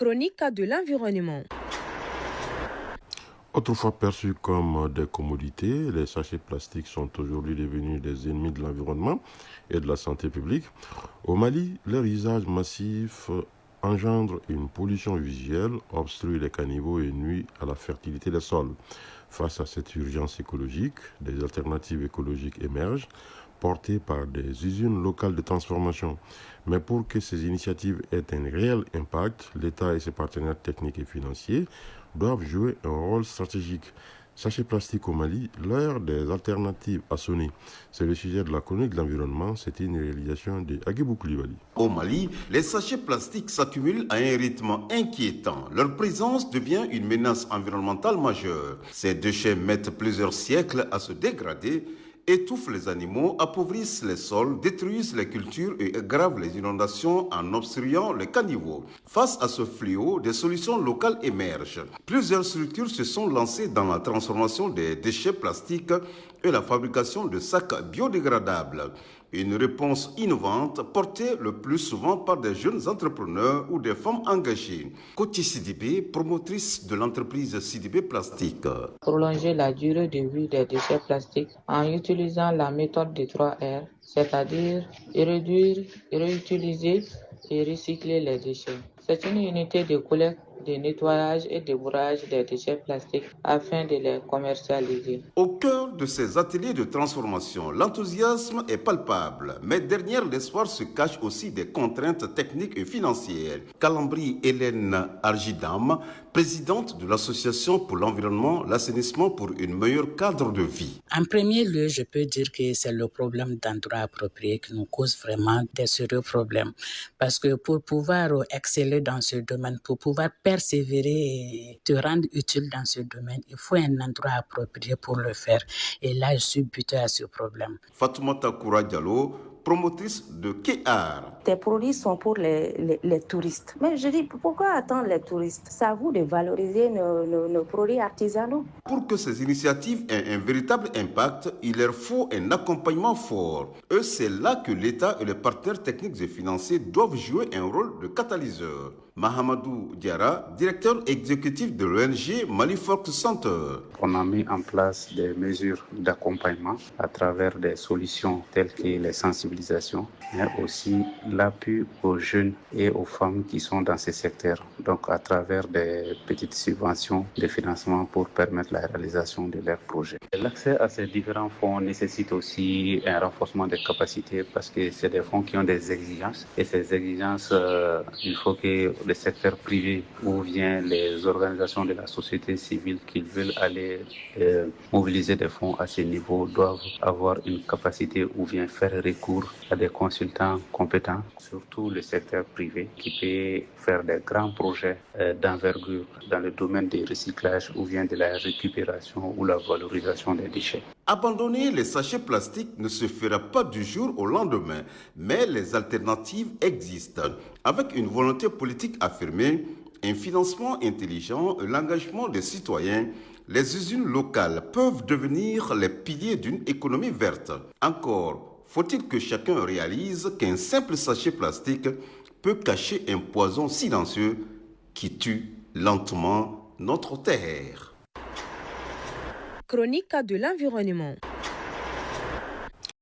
Chronique de l'environnement. Autrefois perçus comme des commodités, les sachets plastiques sont aujourd'hui devenus des ennemis de l'environnement et de la santé publique. Au Mali, leur usage massif engendre une pollution visuelle, obstrue les caniveaux et nuit à la fertilité des sols. Face à cette urgence écologique, des alternatives écologiques émergent, portées par des usines locales de transformation. Mais pour que ces initiatives aient un réel impact, l'État et ses partenaires techniques et financiers doivent jouer un rôle stratégique. Sachets plastiques au Mali, l'heure des alternatives a sonné. C'est le sujet de la chronique de l'environnement. C'était une réalisation de Agibou Koulibaly. Au Mali, les sachets plastiques s'accumulent à un rythme inquiétant. Leur présence devient une menace environnementale majeure. Ces déchets mettent plusieurs siècles à se dégrader, étouffent les animaux, appauvrissent les sols, détruisent les cultures et aggravent les inondations en obstruant les caniveaux. Face à ce fléau, des solutions locales émergent. Plusieurs structures se sont lancées dans la transformation des déchets plastiques et la fabrication de sacs biodégradables. Une réponse innovante portée le plus souvent par des jeunes entrepreneurs ou des femmes engagées. Koti Sidibé, promotrice de l'entreprise Sidibé Plastique. Prolonger la durée de vie des déchets plastiques en utilisant la méthode des 3 R, c'est-à-dire réduire, réutiliser et recycler les déchets. C'est une unité de collecte, de nettoyage et de bourrage des déchets plastiques afin de les commercialiser. Au cœur de ces ateliers de transformation, l'enthousiasme est palpable, mais derrière l'espoir se cachent aussi des contraintes techniques et financières. Calambri Hélène Argidam, présidente de l'Association pour l'environnement, l'assainissement pour une meilleure cadre de vie. En premier lieu, je peux dire que c'est le problème d'endroit approprié qui nous cause vraiment des sérieux problèmes. Parce que pour pouvoir exceller dans ce domaine, pour pouvoir persévérer et te rendre utile dans ce domaine, il faut un endroit approprié pour le faire. Et là, je suis buté à ce problème. Fatoumata Koura Diallo, promotrice de Kéar. Tes produits sont pour les touristes. Mais je dis, pourquoi attendre les touristes? C'est à vous de valoriser nos produits artisanaux. Pour que ces initiatives aient un véritable impact, il leur faut un accompagnement fort. Et c'est là que l'État et les partenaires techniques et financiers doivent jouer un rôle de catalyseur. Mahamadou Diara, directeur exécutif de l'ONG Mali Fork Center. On a mis en place des mesures d'accompagnement à travers des solutions telles que les sensibilisations, mais aussi l'appui aux jeunes et aux femmes qui sont dans ces secteurs. Donc à travers des petites subventions de financement pour permettre la réalisation de leurs projets. L'accès à ces différents fonds nécessite aussi un renforcement des capacités parce que c'est des fonds qui ont des exigences et ces exigences, il faut que le secteur privé ou bien les organisations de la société civile qui veulent aller mobiliser des fonds à ce niveau doivent avoir une capacité ou bien faire recours à des consultants compétents, surtout le secteur privé qui peut faire des grands projets d'envergure dans le domaine du recyclage ou bien de la récupération ou la valorisation des déchets. Abandonner les sachets plastiques ne se fera pas du jour au lendemain, mais les alternatives existent. Avec une volonté politique affirmée, un financement intelligent et l'engagement des citoyens, les usines locales peuvent devenir les piliers d'une économie verte. Encore, faut-il que chacun réalise qu'un simple sachet plastique peut cacher un poison silencieux qui tue lentement notre terre. Chronique de l'environnement.